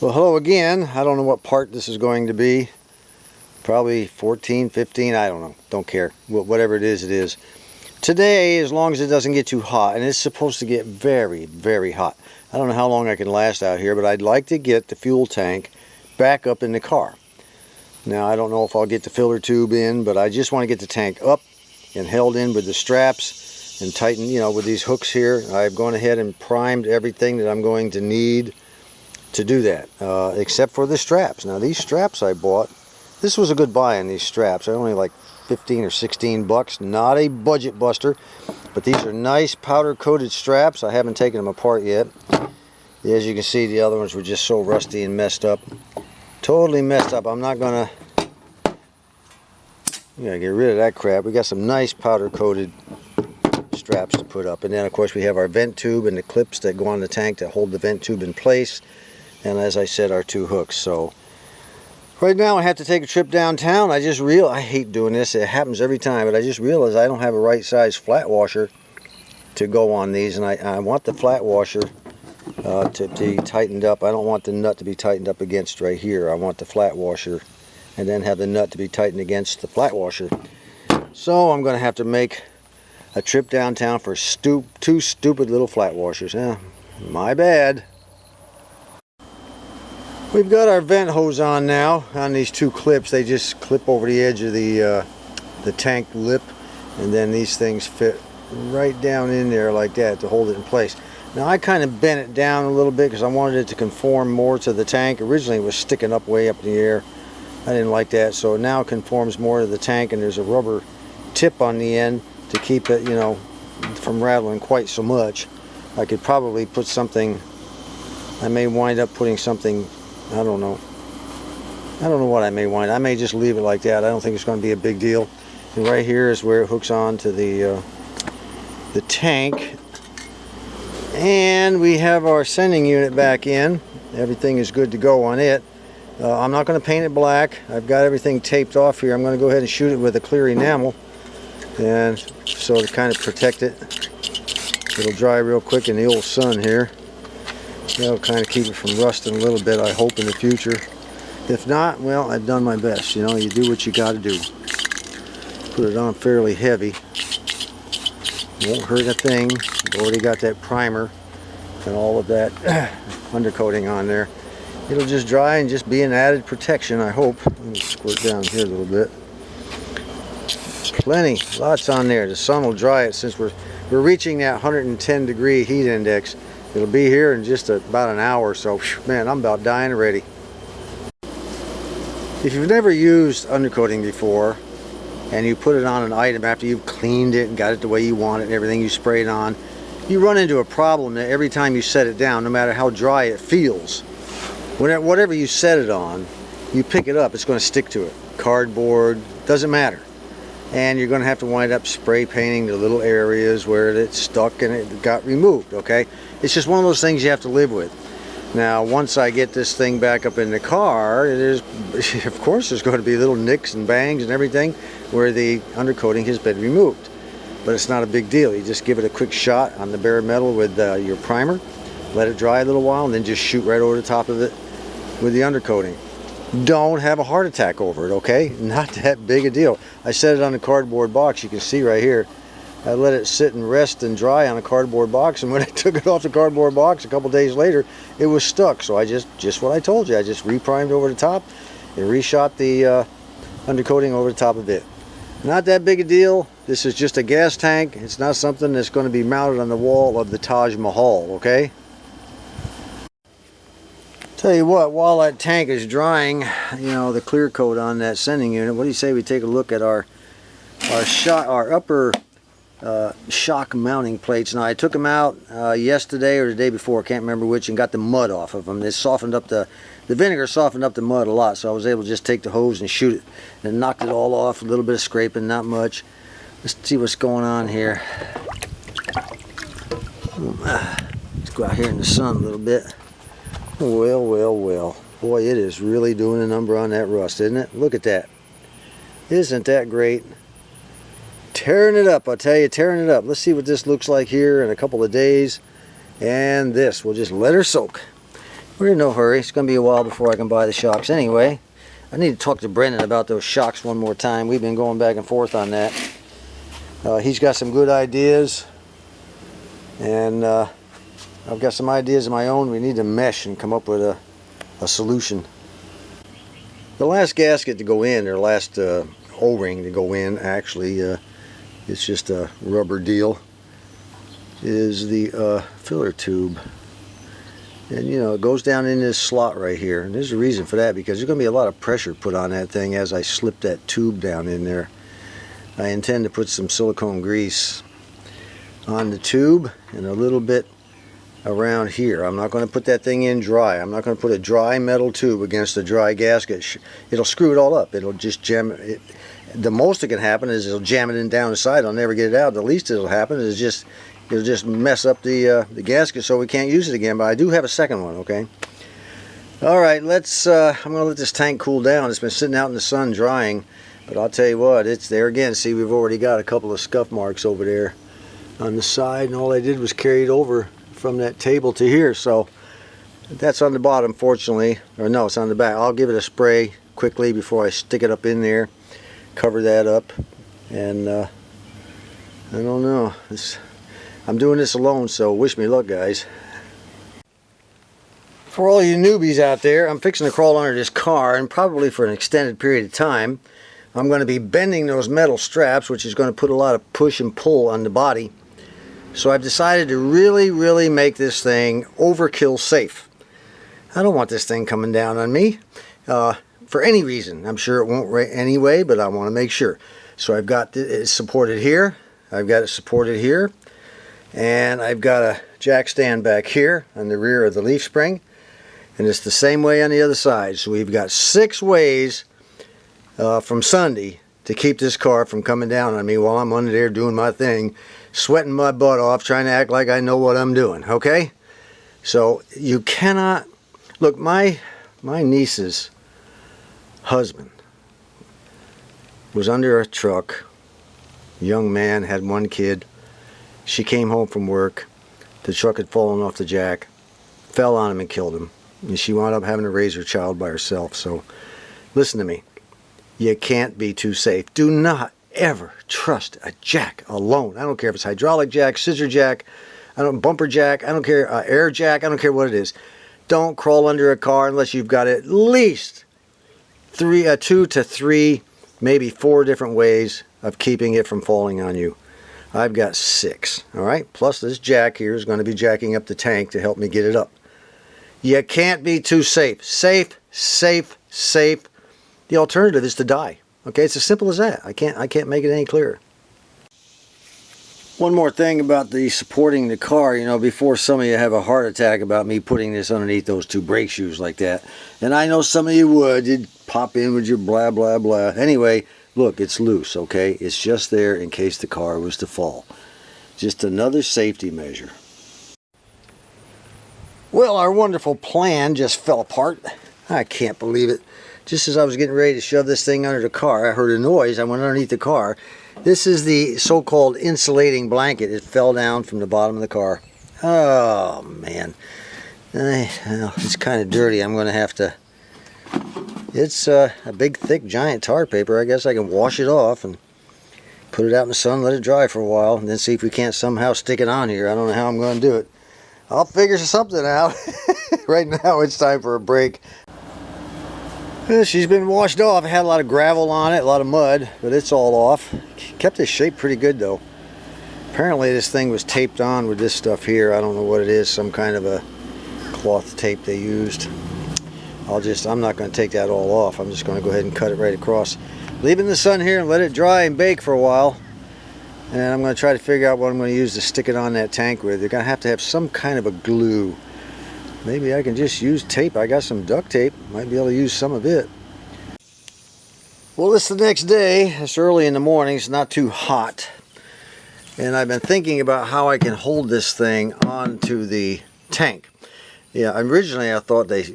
Well, hello again. I don't know what part this is going to be. Probably 14, 15, I don't know. Don't care. Whatever it is, it is. Today, as long as it doesn't get too hot, and it's supposed to get very, very hot. I don't know how long I can last out here, but I'd like to get the fuel tank back up in the car. Now, I don't know if I'll get the filler tube in, but I just want to get the tank up and held in with the straps and tighten, with these hooks here. I've gone ahead and primed everything that I'm going to need to do that, except for the straps. Now, these straps I bought, this was a good buy on these straps. They're only like 15 or 16 bucks. Not a budget buster, but these are nice powder coated straps. I haven't taken them apart yet. As you can see, the other ones were just so rusty and messed up. Totally messed up. I'm not gonna get rid of that crap. We got some nice powder coated straps to put up, and then of course we have our vent tube and the clips that go on the tank to hold the vent tube in place, and as I said, our two hooks. So right now I have to take a trip downtown. I hate doing this, it happens every time, but I just realized I don't have a right size flat washer to go on these, and I want the flat washer to be tightened up. I don't want the nut to be tightened up against right here. I want the flat washer and then have the nut to be tightened against the flat washer. So I'm going to have to make a trip downtown for two stupid little flat washers. Yeah, my bad. We've got our vent hose on now on these two clips. They just clip over the edge of the tank lip, and then these things fit right down in there like that to hold it in place. Now I kind of bent it down a little bit because I wanted it to conform more to the tank. Originally it was sticking up way up in the air. I didn't like that, so it now conforms more to the tank, and there's a rubber tip on the end to keep it, from rattling quite so much. I could probably put something, I may wind up putting something, I don't know what I may just leave it like that. I don't think it's going to be a big deal. And right here is where it hooks on to the tank. And we have our sending unit back in. Everything is good to go on it. I'm not going to paint it black. I've got everything taped off here. I'm going to go ahead and shoot it with a clear enamel, and so to kind of protect it. It'll dry real quick in the old sun here. That'll kind of keep it from rusting a little bit, I hope, in the future. If not, well, I've done my best. You do what you got to do. Put it on fairly heavy. Won't hurt a thing. I've already got that primer and all of that undercoating on there. It'll just dry and just be an added protection, I hope. Let me squirt down here a little bit. Plenty, lots on there. The sun will dry it since we're reaching that 110 degree heat index. It'll be here in just about an hour or so. Man, I'm about dying already. If you've never used undercoating before, and you put it on an item after you've cleaned it and got it the way you want it and everything, you spray it on, you run into a problem that every time you set it down, no matter how dry it feels, whatever you set it on, you pick it up, it's going to stick to it. Cardboard, doesn't matter. And you're going to have to wind up spray painting the little areas where it's stuck and it got removed, okay? It's just one of those things you have to live with. Now, once I get this thing back up in the car, of course there's going to be little nicks and bangs and everything where the undercoating has been removed. But it's not a big deal. You just give it a quick shot on the bare metal with your primer, let it dry a little while, and then just shoot right over the top of it with the undercoating. Don't have a heart attack over it, okay? Not that big a deal. I set it on the cardboard box. You can see right here. I let it sit and rest and dry on a cardboard box, and when I took it off the cardboard box a couple days later, it was stuck. So I just what I told you, I just reprimed over the top and reshot the undercoating over the top of it. Not that big a deal. This is just a gas tank. It's not something that's going to be mounted on the wall of the Taj Mahal, okay? Tell you what, while that tank is drying, the clear coat on that sending unit, what do you say we take a look at our upper shock mounting plates? Now, I took them out yesterday or the day before, I can't remember which, and got the mud off of them. It softened up the vinegar softened up the mud a lot, so I was able to just take the hose and shoot it, and knocked it all off. A little bit of scraping, not much. Let's see what's going on here. Let's go out here in the sun a little bit. Well, well, well. Boy, it is really doing a number on that rust, isn't it? Look at that. Isn't that great? Tearing it up, I'll tell you, tearing it up. Let's see what this looks like here in a couple of days. And this, we'll just let her soak. We're in no hurry. It's going to be a while before I can buy the shocks anyway. I need to talk to Brendan about those shocks one more time. We've been going back and forth on that. He's got some good ideas, and I've got some ideas of my own. We need to mesh and come up with a solution. The last gasket to go in, or last O-ring to go in, actually, it's just a rubber deal, is the filler tube. And you know, it goes down in this slot right here, and there's a reason for that, because there's going to be a lot of pressure put on that thing as I slip that tube down in there. I intend to put some silicone grease on the tube and a little bit around here. I'm not going to put that thing in dry. I'm not going to put a dry metal tube against a dry gasket. It'll screw it all up. It'll just jam it. The most that can happen is it'll jam it in down the side. I'll never get it out. The least it'll happen is it'll just mess up the gasket, so we can't use it again. But I do have a second one, okay? All right, I'm going to let this tank cool down. It's been sitting out in the sun drying, but I'll tell you what, it's there again. See, we've already got a couple of scuff marks over there on the side, and all I did was carry it over from that table to here. So that's on the bottom, fortunately, or no, it's on the back. I'll give it a spray quickly before I stick it up in there, cover that up, and I don't know. I'm doing this alone, so wish me luck, guys. For all you newbies out there, I'm fixing to crawl under this car, and probably for an extended period of time. I'm going to be bending those metal straps, which is going to put a lot of push and pull on the body. So I've decided to really make this thing overkill safe. I don't want this thing coming down on me for any reason. I'm sure it won't anyway, but I want to make sure. So I've got it supported here. I've got it supported here. And I've got a jack stand back here on the rear of the leaf spring. And it's the same way on the other side. So we've got 6 ways from Sunday to keep this car from coming down on me while I'm under there doing my thing, sweating my butt off, trying to act like I know what I'm doing, okay? So you cannot... Look, my niece's husband was under a truck, young man, had 1 kid. She came home from work. The truck had fallen off the jack, fell on him and killed him. And she wound up having to raise her child by herself. So listen to me. You can't be too safe. Do not ever trust a jack alone. I don't care if it's hydraulic jack, scissor jack, bumper jack, I don't care, air jack, I don't care what it is. Don't crawl under a car unless you've got at least 2 to 3, maybe 4 different ways of keeping it from falling on you. I've got 6, all right? Plus this jack here is going to be jacking up the tank to help me get it up. You can't be too safe. Safe. The alternative is to die. Okay, it's as simple as that. I can't make it any clearer. One more thing about the supporting the car, you know, before some of you have a heart attack about me putting this underneath those 2 brake shoes like that. And I know some of you would. You'd pop in with your blah, blah, blah. Anyway, look, it's loose, okay? It's just there in case the car was to fall. Just another safety measure. Well, our wonderful plan just fell apart. I can't believe it. Just as I was getting ready to shove this thing under the car, I heard a noise. I went underneath the car. This is the so-called insulating blanket. It fell down from the bottom of the car. Oh, man. It's kind of dirty. I'm going to have to... It's a big, thick, giant tar paper. I guess I can wash it off and put it out in the sun, let it dry for a while, and then see if we can't somehow stick it on here. I don't know how I'm going to do it. I'll figure something out. Right now, it's time for a break. She's been washed off. It had a lot of gravel on it, a lot of mud, but it's all off. Kept its shape pretty good though. Apparently this thing was taped on with this stuff here. I don't know what it is, some kind of a cloth tape they used. I'm not going to take that all off. I'm just going to go ahead and cut it right across. Leave it in the sun here and let it dry and bake for a while. And I'm going to try to figure out what I'm going to use to stick it on that tank with. You're going to have some kind of a glue. Maybe I can just use tape. I got some duct tape. Might be able to use some of it. Well, it's the next day. It's early in the morning. It's not too hot. And I've been thinking about how I can hold this thing onto the tank. Yeah, originally I thought they,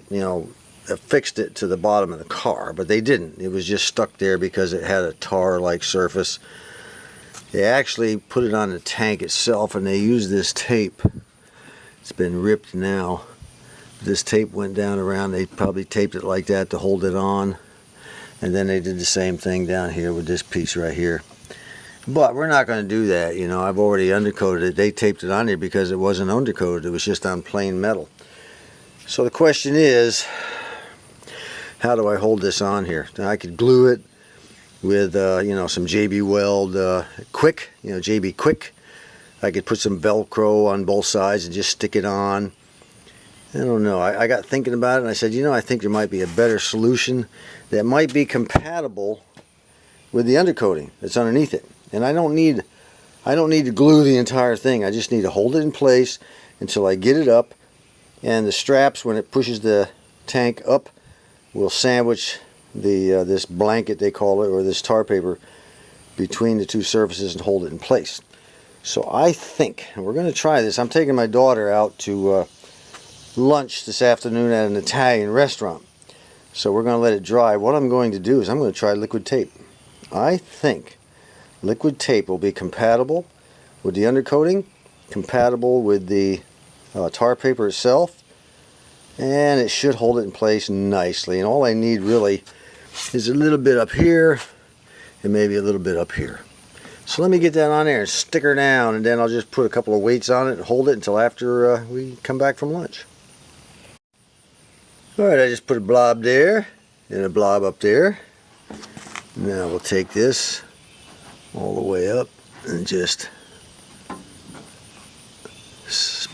fixed it to the bottom of the car, but they didn't. It was just stuck there because it had a tar-like surface. They actually put it on the tank itself, and they used this tape. It's been ripped now. This tape went down around. They probably taped it like that to hold it on. And then they did the same thing down here with this piece right here. But we're not going to do that. You know, I've already undercoated it. They taped it on here because it wasn't undercoated. It was just on plain metal. So the question is, how do I hold this on here? Now, I could glue it with, you know, some JB Weld Quick, you know, JB Quick. I could put some Velcro on both sides and just stick it on. I don't know. I got thinking about it and I said, you know, I think there might be a better solution that might be compatible with the undercoating that's underneath it. And I don't need to glue the entire thing. I just need to hold it in place until I get it up, and the straps, when it pushes the tank up, will sandwich the this blanket, they call it, or this tar paper, between the two surfaces and hold it in place. So I think, and we're going to try this. I'm taking my daughter out to lunch this afternoon at an Italian restaurant. So we're going to let it dry. What I'm going to do is I'm going to try liquid tape. I think liquid tape will be compatible with the undercoating, compatible with the tar paper itself, and it should hold it in place nicely. And all I need really is a little bit up here and maybe a little bit up here. So let me get that on there and stick her down, and then I'll just put a couple of weights on it and hold it until after we come back from lunch. Alright, I just put a blob there and a blob up there. Now we'll take this all the way up and just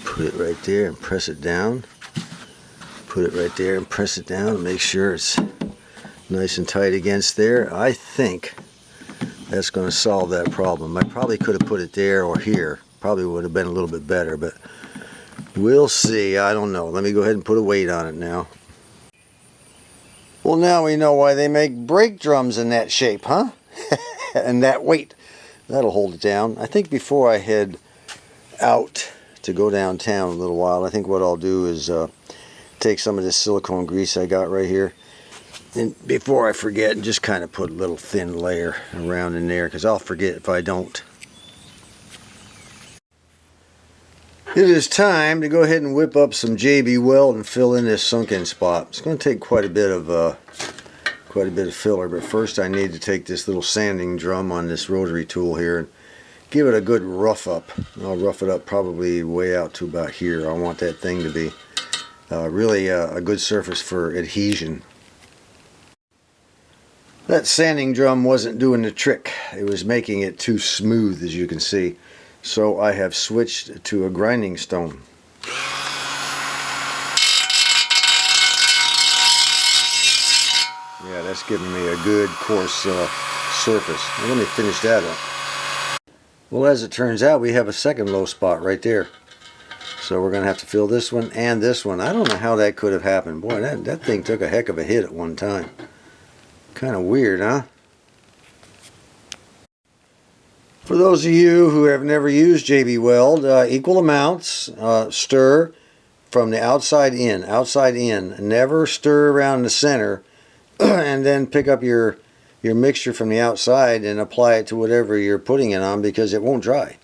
put it right there and press it down. Put it right there and press it down and make sure it's nice and tight against there. I think that's going to solve that problem. I probably could have put it there or here. Probably would have been a little bit better, but we'll see. I don't know. Let me go ahead and put a weight on it now. Well, now we know why they make brake drums in that shape, huh? And that weight. That'll hold it down. I think before I head out to go downtown a little while, I think what I'll do is take some of this silicone grease I got right here, and before I forget, just kind of put a little thin layer around in there, because I'll forget if I don't. It is time to go ahead and whip up some JB Weld and fill in this sunken spot. It's going to take quite a bit of filler, but first I need to take this little sanding drum on this rotary tool here and give it a good rough up. I'll rough it up probably way out to about here. I want that thing to be really a good surface for adhesion. That sanding drum wasn't doing the trick. It was making it too smooth, as you can see. So I have switched to a grinding stone. Yeah, that's giving me a good coarse surface. Now, let me finish that up. Well, as it turns out, we have a second low spot right there. So we're going to have to fill this one and this one. I don't know how that could have happened. Boy, that thing took a heck of a hit at one time. Kind of weird, huh? For those of you who have never used JB Weld, equal amounts, stir from the outside in. Outside in. Never stir around the center and then pick up your mixture from the outside and apply it to whatever you're putting it on, because it won't dry.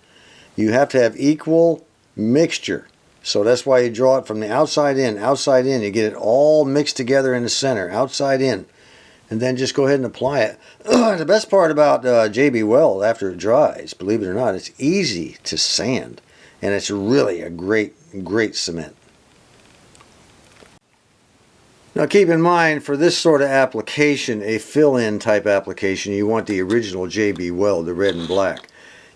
You have to have equal mixture. So that's why you draw it from the outside in. Outside in. You get it all mixed together in the center. Outside in. And then just go ahead and apply it. The best part about JB Weld after it dries, believe it or not, it's easy to sand. And it's really a great cement. Now keep in mind, for this sort of application, a fill-in type application, you want the original JB Weld, the red and black.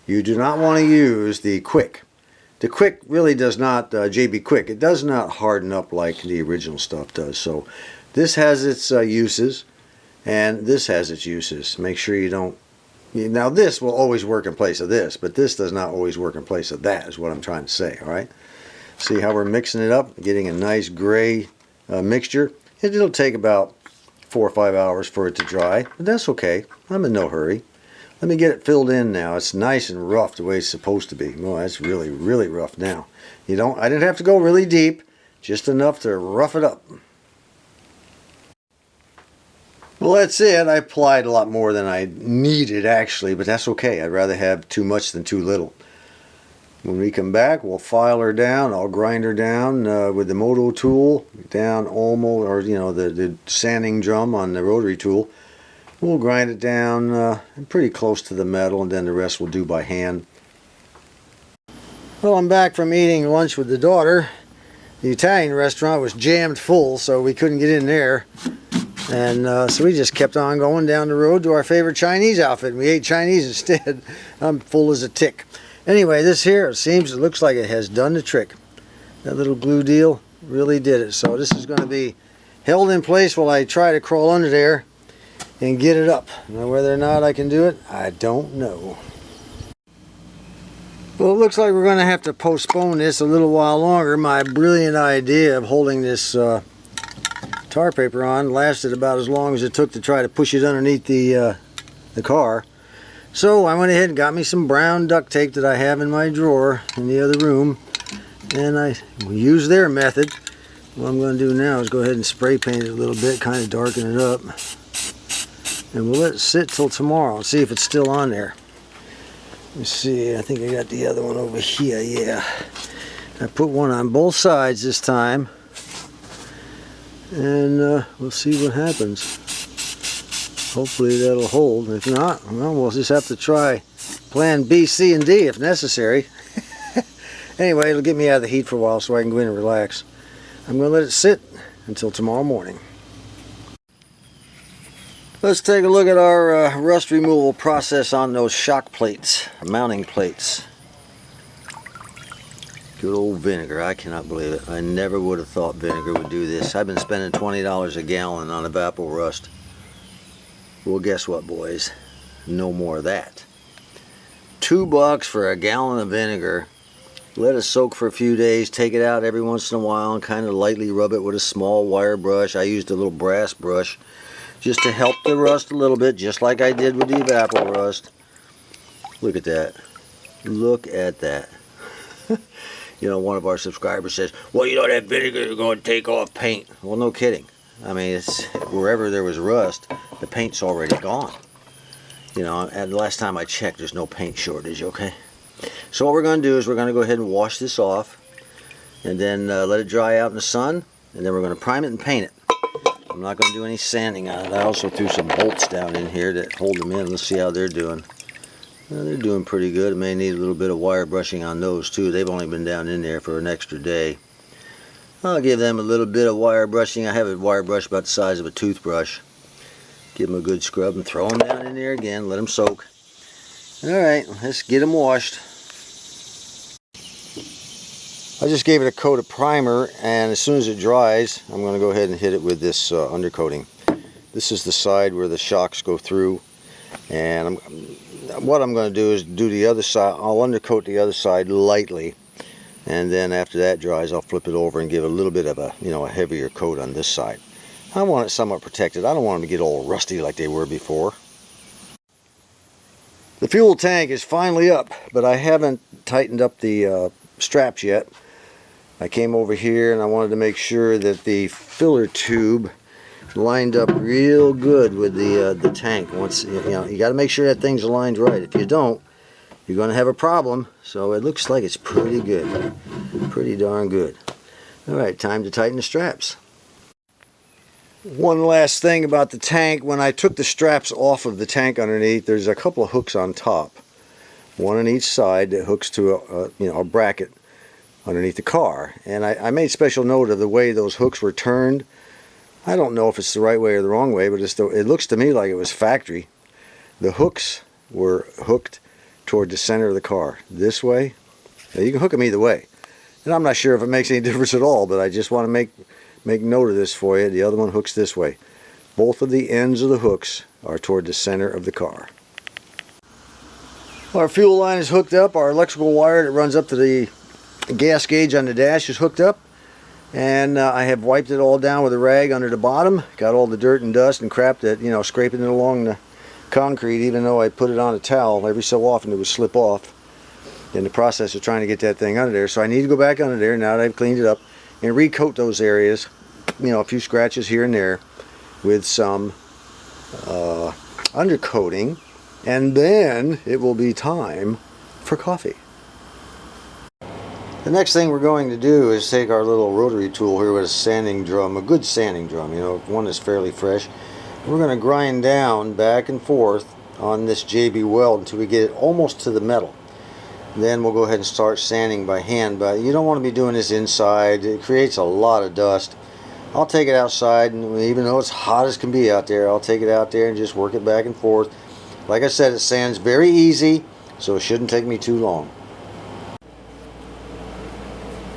You do not want to use the Quick. The Quick really does not, JB Quick, it does not harden up like the original stuff does. So this has its uses. And this has its uses. Make sure you don't... Now this will always work in place of this, but this does not always work in place of that, is what I'm trying to say, alright? See how we're mixing it up? Getting a nice gray mixture. It'll take about 4 or 5 hours for it to dry, but that's okay. I'm in no hurry. Let me get it filled in now. It's nice and rough the way it's supposed to be. Well, that's really, really rough now. I didn't have to go really deep, just enough to rough it up. Well, that's it. I applied a lot more than I needed, actually, but that's okay. I'd rather have too much than too little. When we come back, we'll file her down. I'll grind her down with the moto tool down almost, or the sanding drum on the rotary tool. We'll grind it down pretty close to the metal, and then the rest we'll do by hand. Well, I'm back from eating lunch with the daughter. The Italian restaurant was jammed full, so we couldn't get in there. And so we just kept on going down the road to our favorite Chinese outfit. We ate Chinese instead. I'm full as a tick. Anyway, this here, it looks like it has done the trick. That little glue deal really did it. So this is going to be held in place while I try to crawl under there and get it up. Now, whether or not I can do it, I don't know. Well, it looks like we're going to have to postpone this a little while longer. My brilliant idea of holding this tar paper on lasted about as long as it took to try to push it underneath the car. So I went ahead and got me some brown duct tape that I have in my drawer in the other room, and I used their method. What I'm going to do now is go ahead and spray paint it a little bit, kind of darken it up, and we'll let it sit till tomorrow and see if it's still on there. Let's see, I think I got the other one over here. Yeah, I put one on both sides this time, and we'll see what happens. Hopefully that'll hold. If not, well, we'll just have to try plan B, C, and D if necessary. Anyway, it'll get me out of the heat for a while so I can go in and relax. I'm going to let it sit until tomorrow morning. Let's take a look at our rust removal process on those shock plates, mounting plates. Good old vinegar. I cannot believe it. I never would have thought vinegar would do this. I've been spending $20 a gallon on evapor rust. Well, guess what, boys? No more of that. $2 for a gallon of vinegar. Let it soak for a few days. Take it out every once in a while and kind of lightly rub it with a small wire brush. I used a little brass brush just to help the rust a little bit, just like I did with the evapor rust. Look at that. Look at that. One of our subscribers says, well, that vinegar is going to take off paint. Well, no kidding. I mean, it's wherever there was rust, the paint's already gone. And the last time I checked, there's no paint shortage, okay? So what we're going to do is we're going to go ahead and wash this off, and then let it dry out in the sun, and then we're going to prime it and paint it. I'm not going to do any sanding on it. I also threw some bolts down in here that hold them in. Let's see how they're doing. Well, they're doing pretty good. I may need a little bit of wire brushing on those too. They've only been down in there for an extra day. I'll give them a little bit of wire brushing. I have a wire brush about the size of a toothbrush. Give them a good scrub and throw them down in there again. Let them soak. Alright, let's get them washed. I just gave it a coat of primer, and as soon as it dries, I'm going to go ahead and hit it with this undercoating. This is the side where the shocks go through, and what I'm going to do is do the other side. I'll undercoat the other side lightly, and then after that dries, I'll flip it over and give it a little bit of a heavier coat on this side. I want it somewhat protected. I don't want them to get all rusty like they were before. The fuel tank is finally up, but I haven't tightened up the straps yet. I came over here and I wanted to make sure that the filler tube lined up real good with the tank. Once you got to make sure that thing's aligned right. If you don't, you're going to have a problem. So it looks like it's pretty good, pretty darn good. All right, time to tighten the straps. One last thing about the tank. When I took the straps off of the tank underneath, there's a couple of hooks on top, one on each side that hooks to a bracket underneath the car. And I made special note of the way those hooks were turned. I don't know if it's the right way or the wrong way, but it looks to me like it was factory. The hooks were hooked toward the center of the car. This way. Now, you can hook them either way. And I'm not sure if it makes any difference at all, but I just want to make note of this for you. The other one hooks this way. Both of the ends of the hooks are toward the center of the car. Our fuel line is hooked up. Our electrical wire that runs up to the gas gauge on the dash is hooked up. And I have wiped it all down with a rag under the bottom. Got all the dirt and dust and crap that, scraping it along the concrete. Even though I put it on a towel, every so often it would slip off in the process of trying to get that thing under there. So I need to go back under there now that I've cleaned it up and recoat those areas. A few scratches here and there with some undercoating, and then it will be time for coffee. The next thing we're going to do is take our little rotary tool here with a sanding drum, a good sanding drum, you know, one that's fairly fresh. We're going to grind down back and forth on this JB weld until we get it almost to the metal. Then we'll go ahead and start sanding by hand, but you don't want to be doing this inside. It creates a lot of dust. I'll take it outside, and even though it's hot as can be out there, I'll take it out there and just work it back and forth. Like I said, it sands very easy, so it shouldn't take me too long.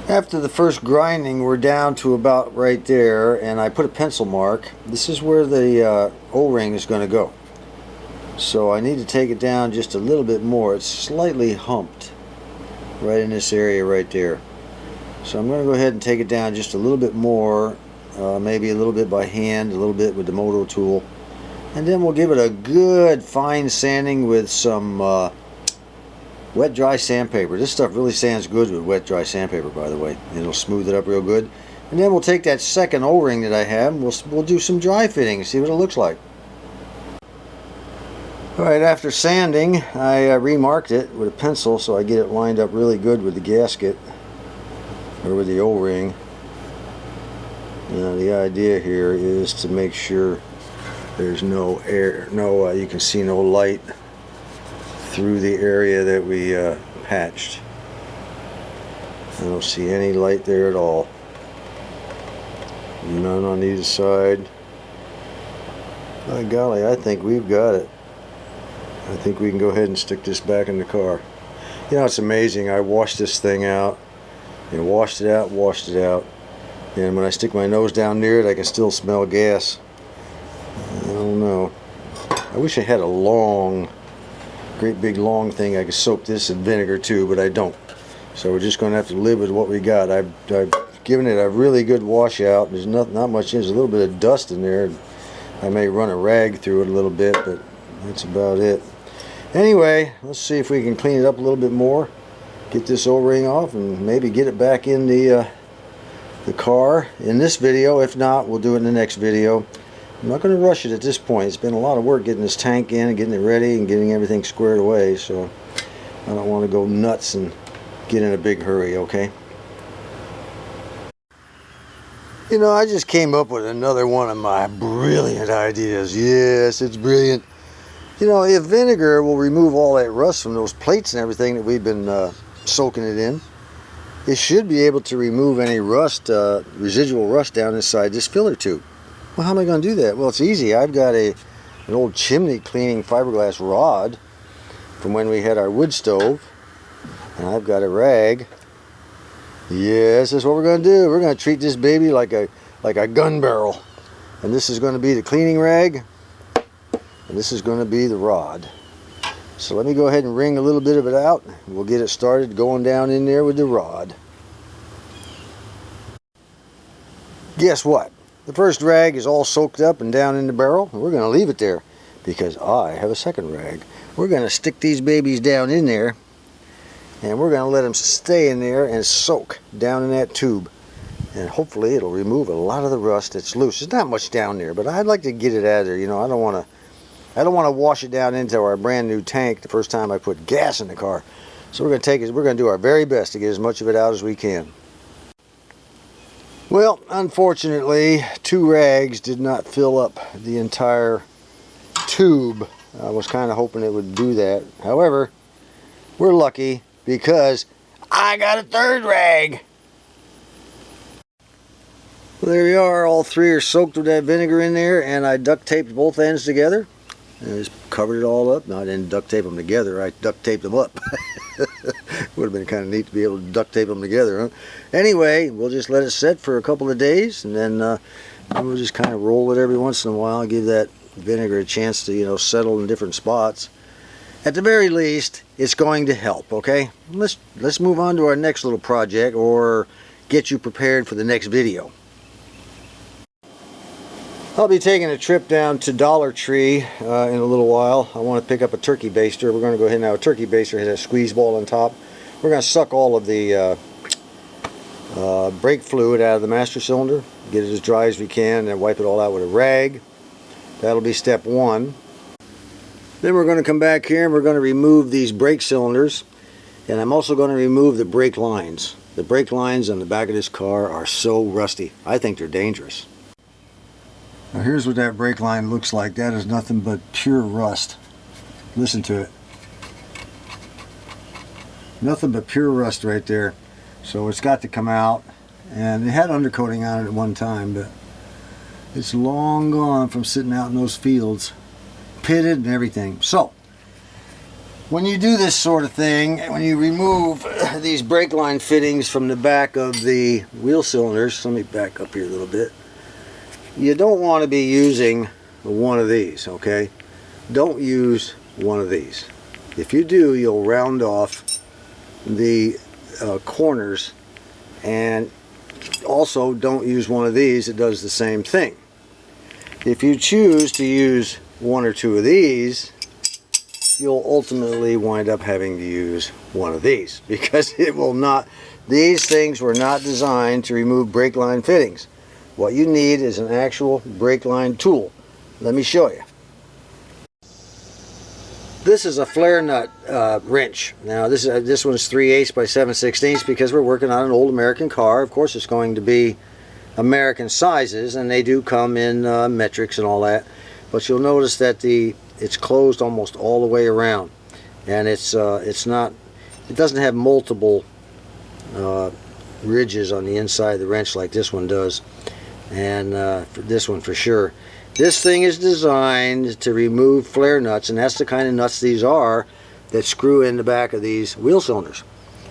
After the first grinding, we're down to about right there, and I put a pencil mark. This is where the O-ring is going to go. So I need to take it down just a little bit more. It's slightly humped right in this area right there. So I'm going to go ahead and take it down just a little bit more, maybe a little bit by hand, a little bit with the moto tool. And then we'll give it a good fine sanding with some wet dry sandpaper. This stuff really sands good with wet dry sandpaper, by the way. It'll smooth it up real good. And then we'll take that second O-ring that I have, and we'll do some dry fitting and see what it looks like. Alright, after sanding, I remarked it with a pencil so I get it lined up really good with the gasket, or with the O-ring. Now the idea here is to make sure there's no air, you can see no light through the area that we patched. I don't see any light there at all. None on either side. By golly, I think we've got it. I think we can go ahead and stick this back in the car. You know, it's amazing. I washed this thing out and washed it out, and when I stick my nose down near it, I can still smell gas. I don't know. I wish I had a long, great big long thing I could soak this in vinegar too, but I don't. So we're just going to have to live with what we got. I've given it a really good washout. There's not much. There's a little bit of dust in there. I may run a rag through it a little bit, but that's about it. Anyway, let's see if we can clean it up a little bit more, get this O-ring off, and maybe get it back in the car in this video. If not, we'll do it in the next video. I'm not going to rush it at this point. It's been a lot of work getting this tank in and getting it ready and getting everything squared away, so I don't want to go nuts and get in a big hurry, okay? You know, I just came up with another one of my brilliant ideas. Yes, it's brilliant. You know, if vinegar will remove all that rust from those plates and everything that we've been soaking it in, it should be able to remove any rust, residual rust down inside this filler tube. Well, how am I going to do that? Well, it's easy. I've got an old chimney cleaning fiberglass rod from when we had our wood stove, and I've got a rag. Yes, that's what we're going to do. We're going to treat this baby like a gun barrel, and this is going to be the cleaning rag. And this is going to be the rod. So let me go ahead and wring a little bit of it out. We'll get it started going down in there with the rod. Guess what? The first rag is all soaked up and down in the barrel. And we're going to leave it there because I have a second rag. We're going to stick these babies down in there, and we're going to let them stay in there and soak down in that tube. And hopefully it'll remove a lot of the rust that's loose. There's not much down there, but I'd like to get it out of there. You know, I don't want to wash it down into our brand new tank the first time I put gas in the car. So we're going to do our very best to get as much of it out as we can. Well, unfortunately, 2 rags did not fill up the entire tube. I was kind of hoping it would do that. However, we're lucky because I got a 3rd rag. Well, there we are. All 3 are soaked with that vinegar in there, and I duct taped both ends together. And just covered it all up. No, I didn't duct tape them together. I duct taped them up. Would have been kind of neat to be able to duct tape them together, huh? Anyway, we'll just let it set for a couple of days, and then we'll just kind of roll it every once in a while, give that vinegar a chance to, you know, settle in different spots. At the very least, it's going to help, okay? Let's move on to our next little project, or get you prepared for the next video. I'll be taking a trip down to Dollar Tree in a little while. I want to pick up a turkey baster. We're going to go ahead and have a turkey baster. It has a squeeze ball on top. We're going to suck all of the brake fluid out of the master cylinder, get it as dry as we can, and wipe it all out with a rag. That'll be step 1. Then we're going to come back here and we're going to remove these brake cylinders, and I'm also going to remove the brake lines. The brake lines on the back of this car are so rusty. I think they're dangerous. Now here's what that brake line looks like. That is nothing but pure rust. Listen to it. Nothing but pure rust right there. So it's got to come out. And it had undercoating on it at one time, but it's long gone from sitting out in those fields. Pitted and everything. So when you do this sort of thing, when you remove these brake line fittings from the back of the wheel cylinders, let me back up here a little bit. You don't want to be using one of these, okay? Don't use one of these. If you do, you'll round off the corners, and also don't use one of these. It does the same thing. If you choose to use one or two of these, you'll ultimately wind up having to use one of these, because it will not, these things were not designed to remove brake line fittings. What you need is an actual brake line tool. Let me show you. This is a flare nut wrench. Now this one's 3/8 by 7/16 because we're working on an old American car. Of course it's going to be American sizes, and they do come in metrics and all that. But you'll notice that it's closed almost all the way around, and it doesn't have multiple ridges on the inside of the wrench like this one does, and for this one for sure. This thing is designed to remove flare nuts, and that's the kind of nuts these are that screw in the back of these wheel cylinders.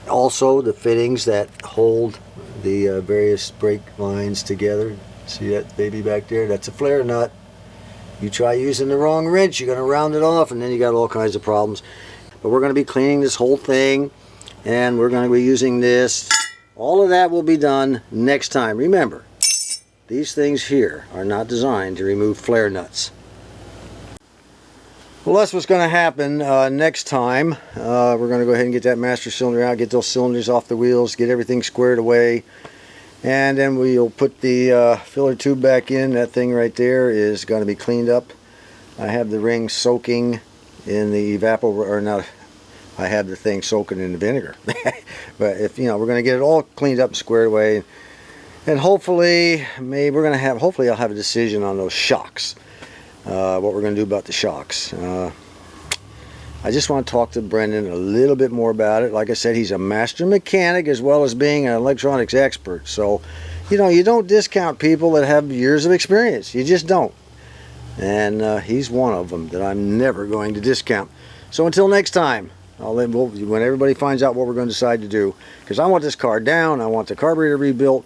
Also the fittings that hold the various brake lines together. See that baby back there? That's a flare nut. You try using the wrong wrench, you're going to round it off, and then you got all kinds of problems. But we're going to be cleaning this whole thing, and we're going to be using this. All of that will be done next time. Remember, these things here are not designed to remove flare nuts. Well, that's what's going to happen next time. We're going to go ahead and get that master cylinder out, get those cylinders off the wheels, get everything squared away, and then we'll put the filler tube back in. That thing right there is going to be cleaned up. I have the ring soaking in the I have the thing soaking in the vinegar. But if we're going to get it all cleaned up and squared away. And hopefully, hopefully I'll have a decision on those shocks. What we're going to do about the shocks. I just want to talk to Brendan a little bit more about it. Like I said, he's a master mechanic as well as being an electronics expert. So, you don't discount people that have years of experience. You just don't. And he's one of them that I'm never going to discount. So until next time, when everybody finds out what we're going to decide to do, because I want this car down, I want the carburetor rebuilt,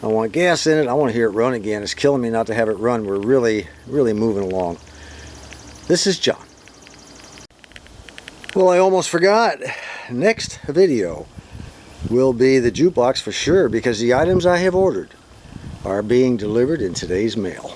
I want gas in it. I want to hear it run again. It's killing me not to have it run. We're really, really moving along. This is John. Well, I almost forgot. Next video will be the jukebox for sure, because the items I have ordered are being delivered in today's mail.